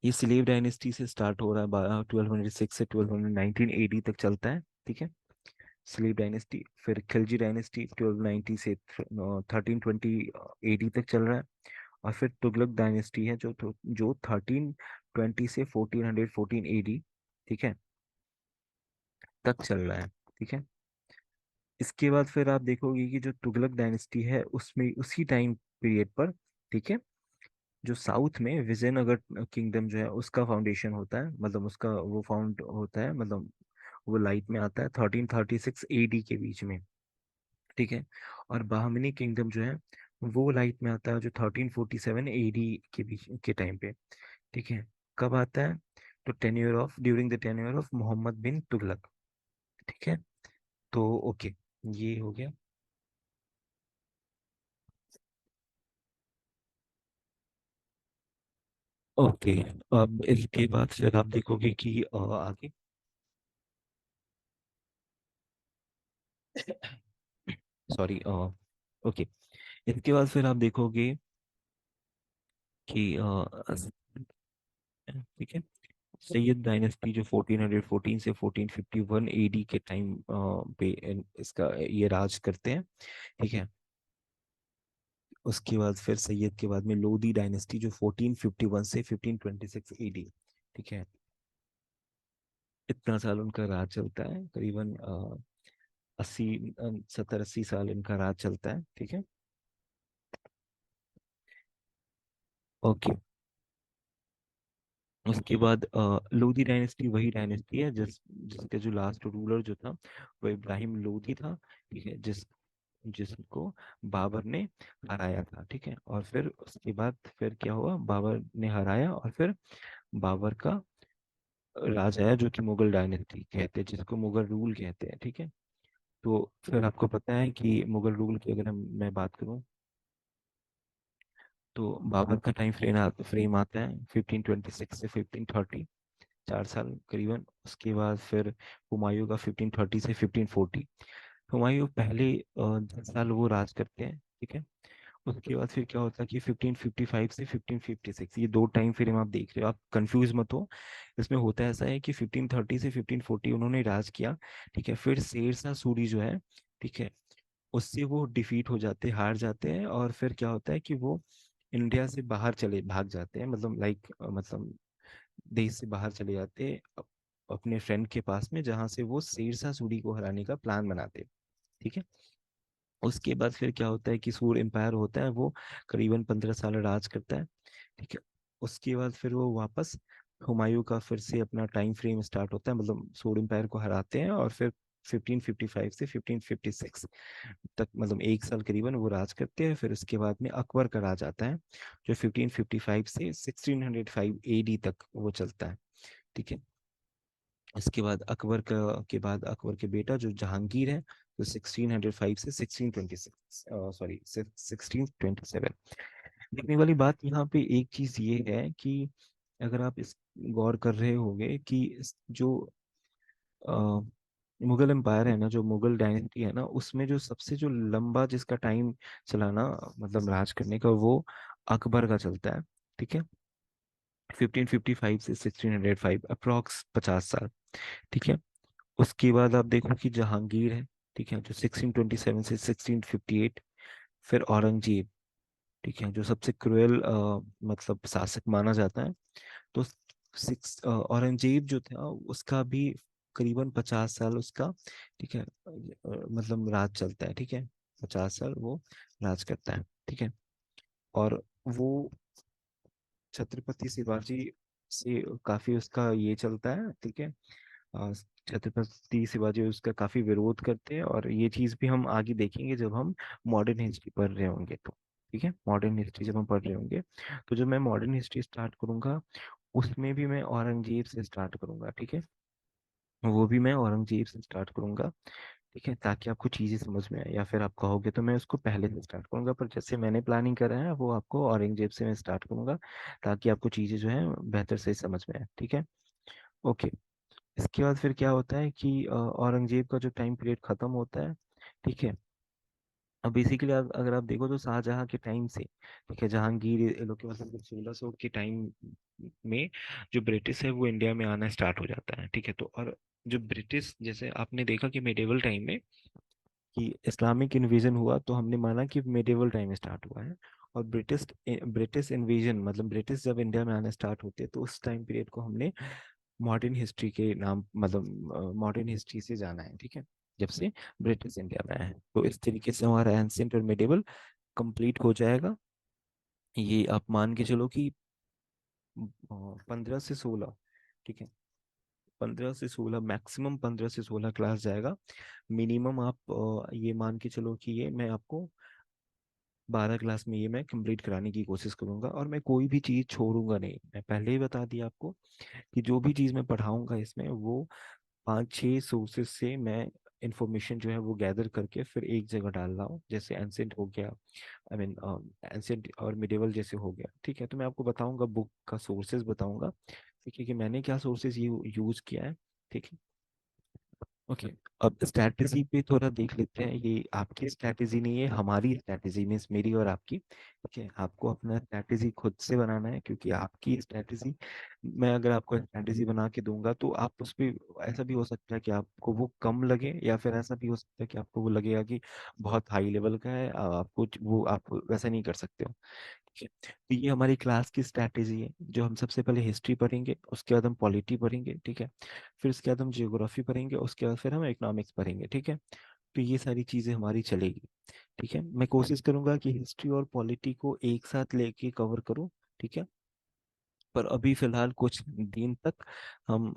ये स्लेव डायनेस्टी से स्टार्ट हो रहा है, 1206 से 1219 AD तक चलता है। ठीक है, स्लीप डायनेस्टी, फिर खिलजी डायनेस्टी 1290 से 1320 AD तक चल रहा है। और फिर तुगलक डायनेस्टी है जो 1320 से 1414 AD, ठीक है, तक चल रहा है। ठीक है, इसके बाद फिर आप देखोगे कि जो तुगलक डायनेस्टी है उसमें उसी टाइम पीरियड पर, ठीक है, जो साउथ में विजयनगर किंगडम जो है उसका फाउंडेशन होता है, मतलब उसका वो फाउंड होता है, मतलब वो लाइट में आता है 1336 AD के बीच में। ठीक है, और बाहमनी किंगडम जो है वो लाइट में आता है जो 1347 AD के बीच के टाइम पे। ठीक है, कब आता है? तो tenure of during the tenure of Muhammad bin Tughlaq. ठीक है, तो ओके, ये हो गया। ओके, अब इसके बाद फिर आप देखोगे कि आगे, सॉरी, ओके, इसके बाद फिर आप देखोगे कि ठीक है, सैयद डायनेस्टी जो 1414 से 1451 AD के टाइम पे इसका ये राज करते हैं। ठीक है, उसके बाद फिर सैयद के बाद में लोधी डायनेस्टी जो 1451 से 1526 AD। ठीक है, इतना साल उनका राज चलता है, करीबन 70 80 साल इनका राज चलता है। ठीक है, ओके, उसके बाद लोधी डायनेस्टी वही डायनेस्टी है जिसका जो लास्ट रूलर जो था वो इब्राहिम लोधी था। ठीक है, जिसको बाबर ने हराया था। ठीक है, और फिर उसके बाद फिर क्या हुआ, बाबर ने हराया और फिर बाबर का राज आया जो कि मुगल डायनेस्टी कहते हैं, जिसको मुगल रूल कहते हैं। ठीक है, तो फिर आपको पता है कि मुगल रूल की अगर हम मैं बात करूं, तो बाबर का टाइम फ्रेम आता है 1526 से 1530, 4 साल करीबन। उसके बाद फिर हुमायूं का 1530 से 1540। हुमायूं पहले 10 साल वो राज करते हैं। ठीक है, उसके बाद फिर क्या होता है कि 1555 से 1556, ये दो टाइम फ्रेम आप देख रहे हो, आप कंफ्यूज मत हो। इसमें होता ऐसा है कि 1530 से 1540 उन्होंने राज किया। ठीक है, फिर शेरशाह सूरी जो है, ठीक है, उससे वो डिफीट हो जाते, हार जाते हैं, और फिर क्या होता है कि वो इंडिया से बाहर चले भाग जाते हैं, मतलब लाइक, मतलब देश से बाहर चले जाते हैं अपने फ्रेंड के पास में, जहां से वो शेरशाह सूरी को हराने का प्लान बनाते हैं। ठीक है, उसके बाद फिर क्या होता है कि सूर एम्पायर होता है, वो करीबन 15 साल राज करता है। ठीक है, उसके बाद फिर वो वापस हुमायूं का फिर से अपना टाइम फ्रेम स्टार्ट होता है, मतलब सूर एम्पायर को हराते हैं, और फिर 1555 से 1556 तक, मतलब 1 साल करीबन वो राज करते हैं। फिर उसके बाद में अकबर का राज आता है जो 1555 से 1605 AD तक वो चलता है। ठीक है, इसके बाद अकबर का के बाद अकबर के बेटा जो जहांगीर है, तो 1605 से 1626, सॉरी 1627। देखने वाली बात यहाँ पे एक चीज ये है कि अगर आप इस गौर कर रहे होंगे कि जो अ, मुगल एम्पायर है ना, जो मुगल डायनेस्टी है ना, उसमें जो सबसे जो लंबा जिसका टाइम चला ना, मतलब राज करने का, वो अकबर का चलता है। ठीक है, 1555 से 1605, अप्रॉक्स 50 साल। ठीक है। उसके बाद आप देखो कि जहांगीर है, ठीक है, जो 1627 से 1658। फिर औरंगजेब, ठीक है, जो सबसे क्रूएल मतलब शासक माना जाता है। तो औरंगजेब जो था उसका भी करीबन 50 साल उसका, ठीक है, मतलब राज चलता है। ठीक है, 50 साल वो राज करता है। ठीक है। और वो छत्रपति शिवाजी से काफी उसका ये चलता है। ठीक है। अ, छत्रपति शिवाजी उसका काफी विरोध करते हैं, और ये चीज भी हम आगे देखेंगे जब हम मॉडर्न हिस्ट्री पढ़ रहे होंगे तो। ठीक है, मॉडर्न हिस्ट्री जब हम पढ़ रहे होंगे, तो जब मैं मॉडर्न हिस्ट्री स्टार्ट करूंगा, उसमें भी मैं औरंगजेब से स्टार्ट करूंगा। ठीक है, वो भी मैं औरंगजेब से स्टार्ट करूंगा। ठीक है, ताकि आपको चीजें समझ में आए, या फिर आप कहोगे तो मैं उसको पहले से स्टार्ट करूंगा, पर जैसे मैंने प्लानिंग करा है वो आपको औरंगजेब से मैं स्टार्ट करूंगा, ताकि आपको चीजें जो है बेहतर से समझ में आए। ठीक है। ओके। इसके बाद फिर क्या होता है कि औरंगजेब का जो टाइम पीरियड खत्म होता है। ठीक है। अब बेसिकली अगर आप देखो तो शाहजहां के टाइम से, ठीक है, जहांगीर ये लोग के, मतलब 1600 के टाइम में जो ब्रिटिश है वो इंडिया में आना स्टार्ट हो जाता है। ठीक है। तो और जो ब्रिटिश, जैसे आपने देखा कि मेडिवल टाइम में कि इस्लामिक इन्वेजन हुआ, तो हमने माना कि मेडिवल टाइम स्टार्ट हुआ है। और ब्रिटिश ब्रिटिश इन्वेजन, मतलब ब्रिटिश जब इंडिया में आना स्टार्ट होते हैं, तो उस टाइम पीरियड को हमने मॉडर्न हिस्ट्री के नाम, मतलब मॉडर्न हिस्ट्री से जाना है। ठीक है, जब से ब्रिटिश इंडिया में आया है। तो इस तरीके से हमारा एंशियंट और मिडिवल कंप्लीट हो जाएगा। ये आप मान के चलो कि 15 से 16। ठीक है, 15 से 16, मैक्सिमम 15 से 16 क्लास जाएगा। मिनिमम आप ये मान के चलो कि ये मैं आपको 12 क्लास में ये मैं कंप्लीट कराने की कोशिश करूंगा, और मैं कोई भी चीज़ छोड़ूंगा नहीं। मैं पहले ही बता दिया आपको कि जो भी चीज़ मैं पढ़ाऊंगा इसमें, वो 5-6 सोर्सेज से मैं इंफॉर्मेशन जो है वो गैदर करके फिर एक जगह डाल रहा हूँ। जैसे एंसेंट हो गया, आई मीन एंसेंट और मिडिवल जैसे हो गया। ठीक है, तो मैं आपको बताऊंगा, बुक का सोर्सेज बताऊंगा। ठीक है, कि मैंने क्या सोर्सेज यूज किया है। ठीक है। ओके। अब स्ट्रैटेजी पे थोड़ा देख लेते हैं। ये आपकी स्ट्रैटेजी नहीं है, हमारी स्ट्रैटेजी, मीन्स मेरी और आपकी। ठीक है, आपको अपना स्ट्रैटेजी खुद से बनाना है, क्योंकि आपकी स्ट्रैटेजी, मैं अगर आपको स्ट्रैटेजी बना के दूंगा तो आप उस पे, ऐसा भी हो सकता है कि आपको वो कम लगे, या फिर ऐसा भी हो सकता है कि आपको वो लगेगा कि बहुत हाई लेवल का है, आपको वो आप वैसा नहीं कर सकते हो। ठीक है, तो ये हमारी क्लास की स्ट्रैटेजी है, जो हम सबसे पहले हिस्ट्री पढ़ेंगे, उसके बाद हम पॉलिटी पढ़ेंगे। ठीक है, फिर उसके बाद हम जियोग्राफी पढ़ेंगे, उसके बाद फिर हम इकोनॉमिक्स पढ़ेंगे। ठीक है, तो ये सारी चीजें हमारी चलेगी। ठीक है, मैं कोशिश करूंगा कि हिस्ट्री और पॉलिटी को एक साथ लेके कवर करूं। ठीक है, पर अभी फिलहाल कुछ दिन तक हम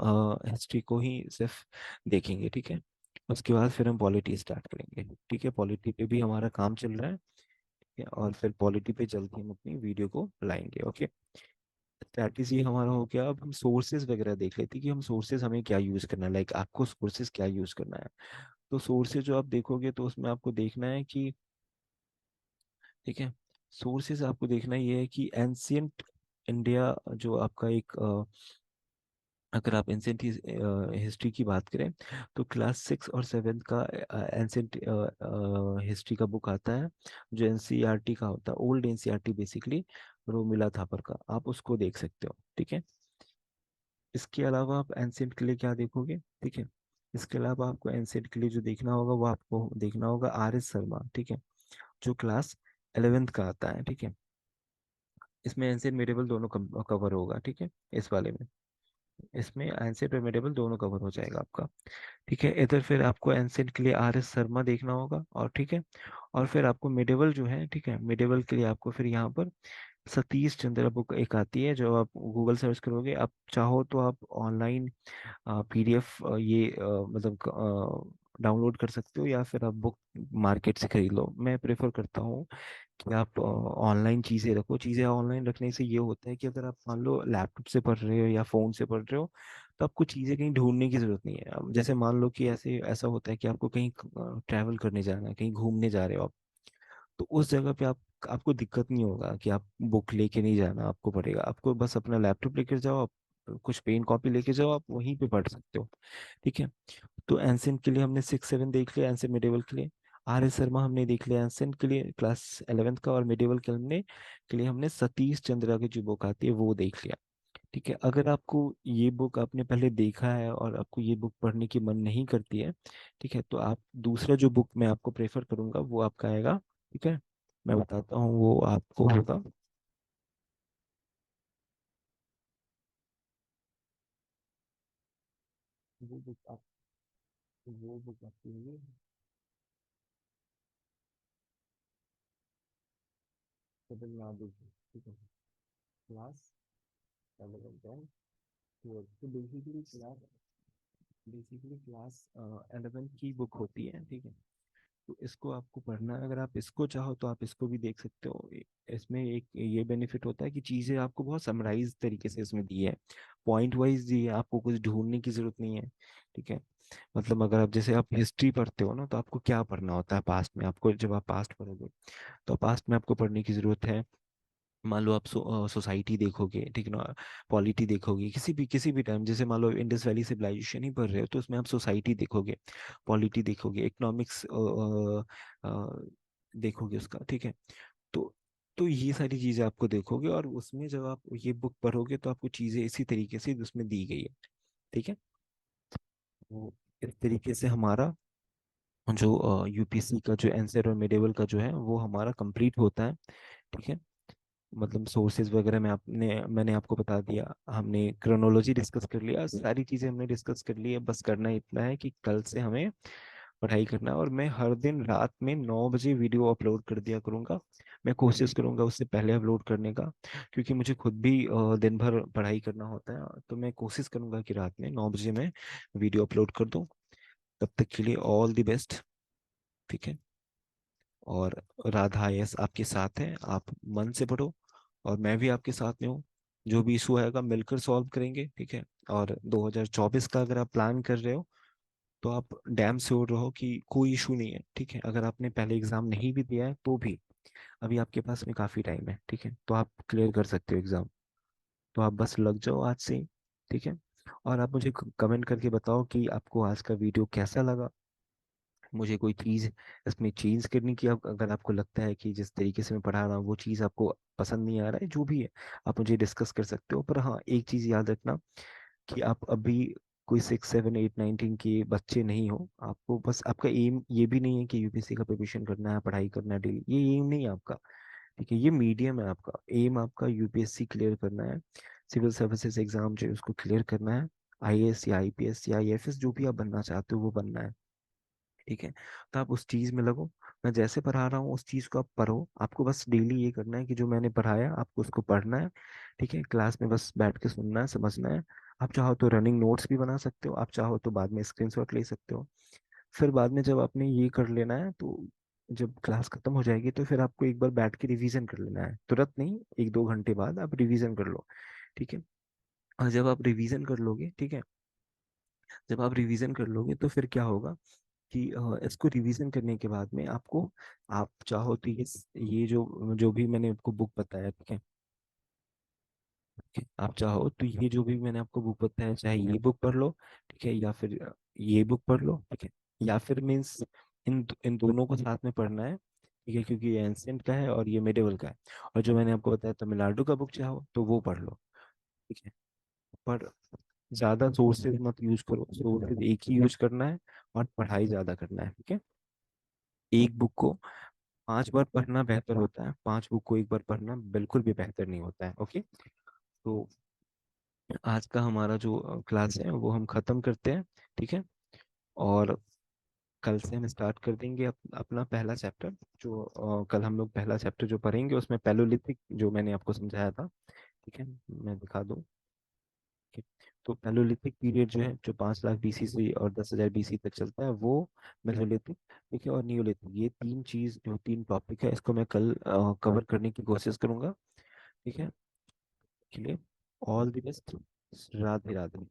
हिस्ट्री को ही सिर्फ देखेंगे। ठीक है, उसके बाद फिर हम पॉलिटी स्टार्ट करेंगे। ठीक है, पॉलिटी पे भी हमारा काम चल रहा है। ठीक है, और फिर पॉलिटी पे जल्दी हम अपनी वीडियो को लाएंगे। ओके, स्ट्रैटेजी हमारा हो गया। अब हम सोर्सेज वगैरह देख लेते हैं कि हम सोर्सेज हमें क्या यूज करना है, लाइक आपको सोर्सेज क्या यूज करना है। तो सोर्सेज जो आप देखोगे तो उसमें आपको देखना है कि, ठीक है, सोर्सेज आपको देखना ये है कि एंशियंट इंडिया, जो आपका एक अगर आप एंशियंट हिस्ट्री की बात करें, तो क्लास 6 और 7 का एंशियंट हिस्ट्री का बुक आता है, जो एनसीईआरटी का होता है, old NCERT basically, Romila Thapar का, आप उसको देख सकते हो। ठीक है, इसके अलावा आप एंशियंट के लिए क्या देखोगे। ठीक है, इसके अलावा आपको एंशियंट के लिए जो देखना होगा, वो आपको देखना होगा RS शर्मा। ठीक है, जो क्लास 11th का आता है। ठीक है, इसमें एंशियंट मिडिवल दोनों कवर होगा। ठीक है, इस वाले में, इसमें एंशियंट और मिडिवल दोनों कवर हो जाएगा आपका। ठीक है, इधर फिर आपको एंशियंट के लिए RS शर्मा देखना होगा, और ठीक है, और फिर आपको मिडिवल जो है, ठीक है, मिडिवल के लिए आपको फिर यहाँ पर सतीश चंद्र बुक एक आती है, जो आप गूगल सर्च करोगे। आप चाहो तो आप ऑनलाइन PDF ये मतलब डाउनलोड कर सकते हो, या फिर आप बुक मार्केट से खरीद लो। मैं प्रेफर करता हूँ कि आप ऑनलाइन चीज़ें रखो। चीज़ें ऑनलाइन रखने से ये होता है कि अगर आप मान लो लैपटॉप से पढ़ रहे हो या फ़ोन से पढ़ रहे हो, तो आपको चीज़ें कहीं ढूंढने की ज़रूरत नहीं है। अब जैसे मान लो कि ऐसे ऐसा होता है कि आपको कहीं ट्रैवल करने जाना है, कहीं घूमने जा रहे हो आप, तो उस जगह पे आपको दिक्कत नहीं होगा कि आप बुक लेके नहीं जाना आपको पड़ेगा। आपको बस अपना लैपटॉप लेकर जाओ, कुछ पेन कॉपी लेके जाओ, आप वहीं पे पढ़ सकते हो। ठीक है। तो एंसेंट के लिए हमने 6 7 देख लिया, एंसेंट मिडेवल के लिए। आर एस शर्मा हमने देख लिया एंसेंट के लिए क्लास 11th का, और मिडेवल के लिए हमने सतीश चंद्रा की जो बुक आती है वो देख लिया। ठीक है। अगर आपको ये बुक आपने पहले देखा है और आपको ये बुक पढ़ने की मन नहीं करती है, ठीक है, तो आप दूसरा जो बुक मैं आपको प्रेफर करूंगा वो आपका आएगा। ठीक है, मैं बताता हूँ, वो आपको होगा, वो बुक आप वो बुक आपकी होगी तमिलनाडु की। ठीक है, क्लास 11th है। तो बेसिकली क्लास 11th की बुक होती है। ठीक है, तो इसको आपको पढ़ना है। अगर आप इसको चाहो तो आप इसको भी देख सकते हो। इसमें एक ये बेनिफिट होता है कि चीज़ें आपको बहुत समराइज तरीके से इसमें दी है, पॉइंट वाइज दी है, आपको कुछ ढूंढने की जरूरत नहीं है। ठीक है, मतलब अगर आप जैसे आप हिस्ट्री पढ़ते हो ना, तो आपको क्या पढ़ना होता है पास्ट में, आपको जब आप पास्ट पढ़ोगे तो पास्ट में आपको पढ़ने की जरूरत है। मान लो आप सोसाइटी देखोगे, ठीक है ना, पॉलिटी देखोगे, किसी भी टाइम, जैसे मान लो इंडस वैली सिविलाइजेशन ही पढ़ रहे हो तो उसमें आप सोसाइटी देखोगे, पॉलिटी देखोगे, इकोनॉमिक्स देखोगे उसका। ठीक है, तो तो ये सारी चीजें आपको देखोगे, और उसमें जब आप ये बुक पढ़ोगे तो आपको चीजें इसी तरीके से उसमें दी गई है। ठीक है, वो इस तरीके से हमारा जो यूपीएससी का जो आंसर और मिडेवल का जो है वो हमारा कंप्लीट होता है। ठीक है, मतलब सोर्सेज वगैरह मैंने आपको बता दिया, हमने क्रोनोलॉजी डिस्कस कर लिया, सारी चीज़ें हमने डिस्कस कर ली है। बस करना इतना है कि कल से हमें पढ़ाई करना है, और मैं हर दिन रात में 9 बजे वीडियो अपलोड कर दिया करूँगा। मैं कोशिश करूँगा उससे पहले अपलोड करने का, क्योंकि मुझे खुद भी दिन भर पढ़ाई करना होता है। तो मैं कोशिश करूँगा कि रात में 9 बजे मैं वीडियो अपलोड कर दूँ। तब तक के लिए ऑल द बेस्ट। ठीक है, और राधा आईएएस आपके साथ है, आप मन से पढ़ो, और मैं भी आपके साथ में हूँ। जो भी इशू आएगा मिलकर सॉल्व करेंगे। ठीक है, और 2024 का अगर आप प्लान कर रहे हो तो आप डैम श्योर रहो कि कोई इशू नहीं है। ठीक है, अगर आपने पहले एग्जाम नहीं भी दिया है तो भी अभी आपके पास में काफ़ी टाइम है। ठीक है, तो आप क्लियर कर सकते हो एग्जाम। तो आप बस लग जाओ आज से ही। ठीक है, और आप मुझे कमेंट करके बताओ कि आपको आज का वीडियो कैसा लगा। मुझे कोई चीज़ इसमें चेंज करने की, अगर आपको लगता है कि जिस तरीके से मैं पढ़ा रहा हूँ वो चीज़ आपको पसंद नहीं आ रहा है, जो भी है आप मुझे डिस्कस कर सकते हो। पर हाँ, एक चीज़ याद रखना कि आप अभी कोई 6 7 8 9 10 के बच्चे नहीं हो। आपको बस, आपका एम ये भी नहीं है कि यूपीएससी का प्रिपरेशन करना है, पढ़ाई करना है डेली, ये एम नहीं है आपका। ठीक है, ये मीडियम है आपका एम, आपका यूपीएससी क्लियर करना है, सिविल सर्विसेज एग्जाम जो है उसको क्लियर करना है, आईएएस या आईपीएस या आईएफएस जो भी आप बनना चाहते हो वो बनना है। ठीक है, तो आप उस चीज में लगो। मैं जैसे पढ़ा रहा हूँ उस चीज को आप पढ़ो, आपको बस डेली ये करना है कि जो मैंने पढ़ाया आपको उसको पढ़ना है। ठीक है, क्लास में बस बैठ के सुनना है, समझना है। आप चाहो तो रनिंग नोट्स भी बना सकते हो, आप चाहो तो बाद में स्क्रीनशॉट ले सकते हो। फिर बाद में जब आपने ये कर लेना है तो जब क्लास खत्म हो जाएगी तो फिर आपको एक बार बैठ के रिवीजन कर लेना है, तुरंत नहीं, 1 2 घंटे बाद आप रिवीजन कर लो। ठीक है, और जब आप रिवीजन कर लोगे, ठीक है, जब आप रिवीजन कर लोगे तो फिर क्या होगा कि इसको रिवीजन करने के बाद में आपको, आप चाहो तो ये जो जो भी मैंने आपको बुक बताया, ठीक है, आप चाहो तो ये जो भी मैंने आपको बुक बताया, चाहे ये बुक पढ़ लो, ठीक है, या फिर ये बुक पढ़ लो। ठीक है, या फिर मीन्स इन दोनों को साथ में पढ़ना है। ठीक है, क्योंकि ये एंशियंट का है और ये मिडिवल का है। और जो मैंने आपको बताया तमिलनाडु का बुक चाहो तो वो पढ़ लो। ठीक है, पर ज्यादा सोर्सेज मत यूज करो, सोर्सेज एक ही यूज करना है, और पढ़ाई ज्यादा करना है। ठीक है, एक बुक को 5 बार पढ़ना बेहतर होता है, 5 बुक को एक बार पढ़ना बिल्कुल भी बेहतर नहीं होता है। ओके, तो आज का हमारा जो क्लास है वो हम खत्म करते हैं। ठीक है, और कल से हम स्टार्ट कर देंगे अपना पहला चैप्टर। जो कल हम लोग पहला चैप्टर जो पढ़ेंगे उसमें पैलोलिथिक जो मैंने आपको समझाया था। ठीक है, मैं दिखा दूँ कि तो पैलोलिथिक पीरियड जो है, जो 5 लाख बीसी से और 10,000 बीसी तक चलता है, वो मेसोलिथिक। ठीक है, और नियोलिथिक, ये तीन चीज जो तीन टॉपिक है इसको मैं कल कवर करने की कोशिश करूंगा। ठीक है, के लिए all the best. Radhe Radhe.